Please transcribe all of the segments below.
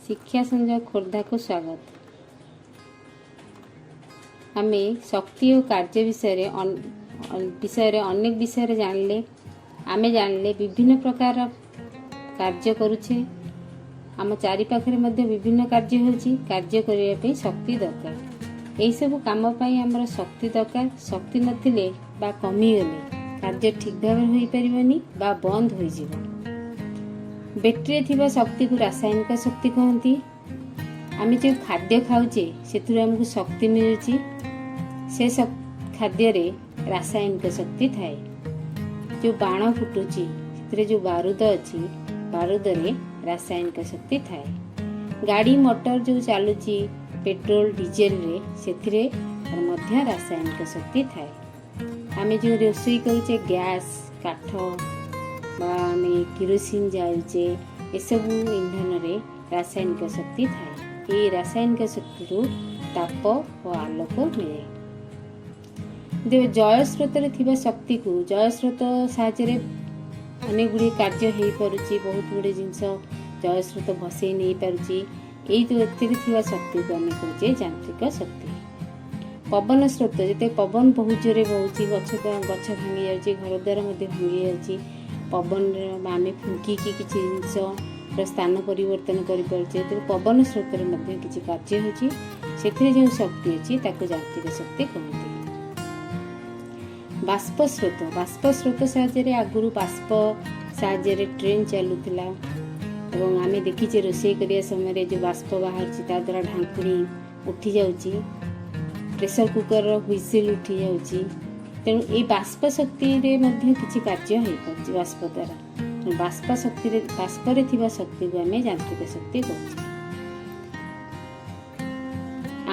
शिक्षा संजय खोर्धा को स्वागत। आमे शक्ति और कार्य विषय अनेक विषय जानले आमे जानले विभिन्न प्रकार कार्य करुछे। आम चारि पाखरे मध्य विभिन्न कार्य होची। कार्य करिया पे शक्ति दरकार। एई सब काम पई हमर शक्ति दरकार। शक्ति नथिले बा कमी गले कार्य ठीक भाव होई परिबनी बा बंद होई जिवो। बैटरी थिबा शक्ति को रासायनिक शक्ति कहती। आम जो खाद्य खाऊचे से आमको शक्ति मिलुची। से खाद्य रे रासायनिक शक्ति थाए। जो बाण फुटुची से जो बारूद अच्छी बारूद रे रासायनिक शक्ति थाए। गाड़ी मोटर जो चलुची पेट्रोल डीजेल रे से मध्य रासायनिक शक्ति थाए। आम जो रोषई करुचे गैस काठ किरोसिन जाऊचे ये सब इंधन रे रासायनिक शक्ति थाए। ये रासायनिक शक्ति रु ताप और आलोक मिले। जल स्रोत रे थिबा शक्ति को जल स्रोत साहाय्य अनेक गुड़े कार्य हो पारुची। बहुत गुड़े जिनस जल स्रोत भसई नहीं पारुची। यही तो थिबा शक्ति को आम कहे यांत्रिक शक्ति। पवन स्रोत जिते पवन बहुत जोरे बहुची गछ भांगी जाउची घर द्वार भांगी जाउची। पवन आम फुंकी किसी जिनस स्थान परिवर्तन करें। पवन स्रोत में किसी कार्य होची से जो शक्ति अच्छी यांत्रिक शक्ति कहते। बाष्प स्रोत साहाय्य आगुरी बाष्प साहाय्य ट्रेन चलुला। आम देखीचे रोषे करिया समय जो बाष्प बाहर ता द्वारा ढांकुणी उठी जाउची। प्रेशर कुकर हुइसिल उठी जाउची। तेणु ये बाष्प शक्ति रे मध्य किसी कार्य हो पार्छ। बाष्प द्वारा बाष्प शक्ति बाष्प रे थिबा शक्ति को आम यांत्रिक शक्ति कहूँ।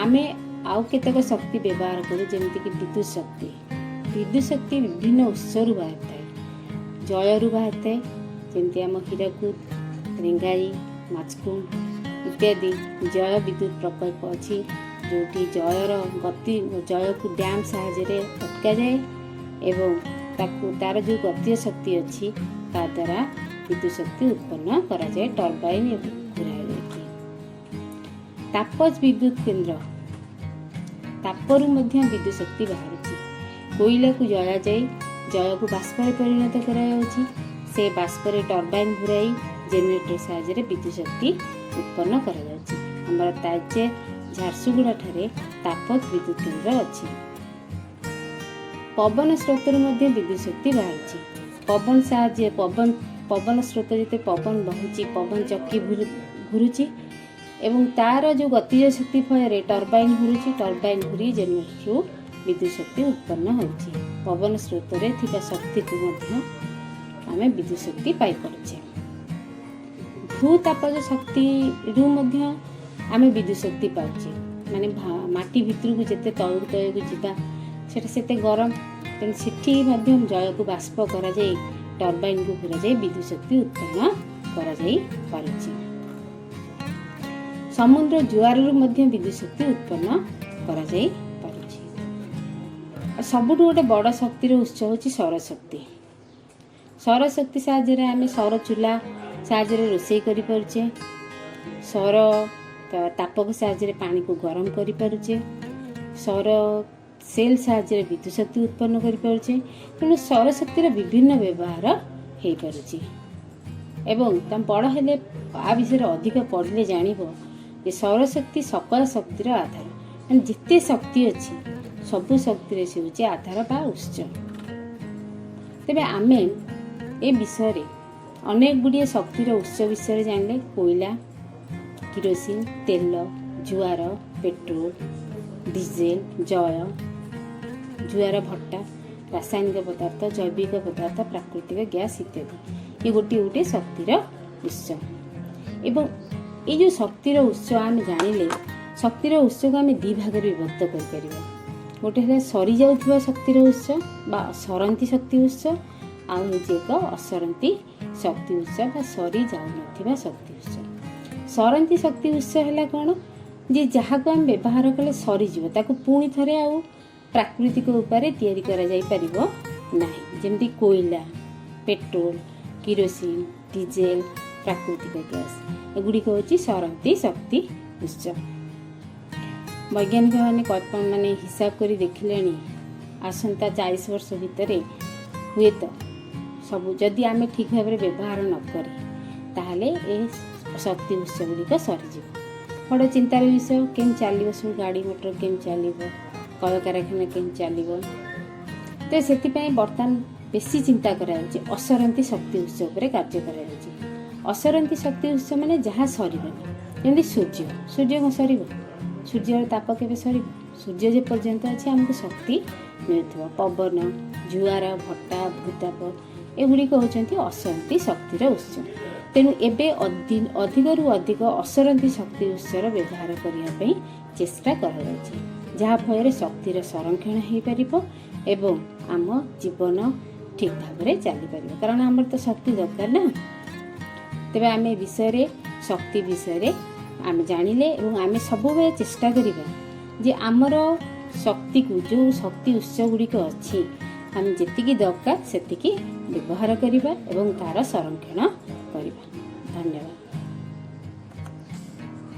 आम आउ केतक शक्ति व्यवहार करूँ जमीक विद्युत शक्ति। विद्युत शक्ति विभिन्न उत्स रु बाहर थाए। जल रु बाहर थाए जमी आम हीराकुद रेंगाई माचकुंड इत्यादि जल विद्युत प्रकल्प अच्छी जोटी जलर गति जल को डैम साहाय्य अटका जाए एवं तार जो गतीय शक्ति अच्छी ता द्वारा विद्युत शक्ति उत्पन्न करा जाए टर्बाइन घुरा। तापज विद्युत केन्द्र तापरु मध्य विद्युत शक्ति बाहर। कोयला को जला जाए जल को बाष्प में परिणत करा से बाष्प रे टर्बाइन घुराई जेनेरेटर साहाय्य विद्युत शक्ति उत्पन्न करा। ताजे झारसुगुड़ा ठारे तापज विद्युत केन्द्र अच्छी। पवन स्रोत मध्य विद्युत शक्ति बाहर। पवन साहाय्य पवन स्रोत जिते पवन बहुची पवन चक्की घुरुची एवं तार जो गतिज शक्ति फल टर्बाइन घुरुची। टर्बाइन घुरी जेनेरेटर विद्युत शक्ति उत्पन्न होची। पवन स्रोत रे थिबा शक्ति को मध्य आमे विद्युत शक्ति पाई पारुछे। भूतापज शक्ति रु मध्य आमे विद्युत शक्ति पाउछे। माने माटी भितर को जते तळु तळ को जिबा सेटा सेते गरम तेन सेठी मध्यम जल को बाष्प करा जाई टर्बाइन को घुरा जाई विद्युत शक्ति उत्पन्न करा जाई पारुछे। समुद्र जुआर रु मध्य विद्युत शक्ति उत्पन्न करा जाई पारुछे। सबुठ गोटे बड़ शक्तिर उत्स होची सौर शक्ति। सौर शक्ति साहाय्य आम सौर चूल्हा साहाय्य रोषे करि पारुछे। सौर तापक साहाय्य पानी को गरम करि पारुछे। सौर सेल साहाय्य विद्युत शक्ति उत्पन्न करि पारुछे। तेणु सौर शक्तिर विभिन्न व्यवहार हो पारुछे। एवं तम बड़ हेले आ विषय अधिक पढ़ले जानिबो जे सौर शक्ति सकल शक्तिर आधार। जिते शक्ति अच्छी सबु शक्ति से होची आधार बा उत्स। तेबे आमे ए विषय रे अनेक गुड़िए शक्तिर उत्स विषय जानले। कोयला किरोसिन तेल जुआर पेट्रोल डीजेल जल जुआर भट्टा रासायनिक पदार्थ जैविक पदार्थ प्राकृतिक गैस इत्यादि ये गोटे गोटे शक्तिर उत्स। एवं ये जो शक्तिर उत्स आम जानिले शक्तिर उत्स को आम दी भाग विभक्त कर गोटे है सरी जाउथुवा शक्तिर उत्स बा सरंती शक्ति उत्स आउ होची एक असरंती शक्ति उत्स बा सरी जाउनथिबा शक्ति उत्स। सरंती शक्ति उत्स हैला कोन जे जहाँ को आम व्यवहार कले सरी जीव ताको पुणी थरे आउ प्राकृतिक उपाय तैयारी करा जाई परिबो नाही। जेमती कोयला पेट्रोल किरोसिन डीजेल प्राकृतिक गैस एगुड़िक हूँ सरंती शक्ति उत्स। वैज्ञानिक मैंने हिसाब कर देखिले आसंता 40 वर्ष भितर हुए तो सब जदि आम ठीक भाव व्यवहार न करें ए शक्ति उत्स गुड़िक सरीज बड़ चिंतार विषय केम चलो सब गाड़ी मोटर केम चलो कल कारखाना केम चलो तो से बर्तमान बेसी चिंता कराई असरंती शक्ति उत्स उपर कार्य कर असरंती शक्ति उत्स माने जहाँ सरबनी जमी सूर्य कौन सर सूर्य ताप के सर सूर्य जे पर्यंत अच्छे आमको शक्ति मिलुव पवन जुआर भट्टा भूताप एगुड़िक होती असरंती शक्तिर उत्स। तेणु एबे अधिकरू अधिक असरंती शक्ति उत्सर व्यवहार करने चेष्टा कर शक्तिर संरक्षण हो पार एवं आम जीवन ठीक भाव चली पार कारण आमर तो शक्ति दरकार ना। तेज आम विषय शक्ति विषय आम जानिले आम सब चेष्टा करिबा जे आमर शक्ति को जो शक्ति उत्स गुड़िक अच्छी आम जेतिकी दरकार सेतिकी व्यवहार करिबा एवं तार संरक्षण करिबा। धन्यवाद।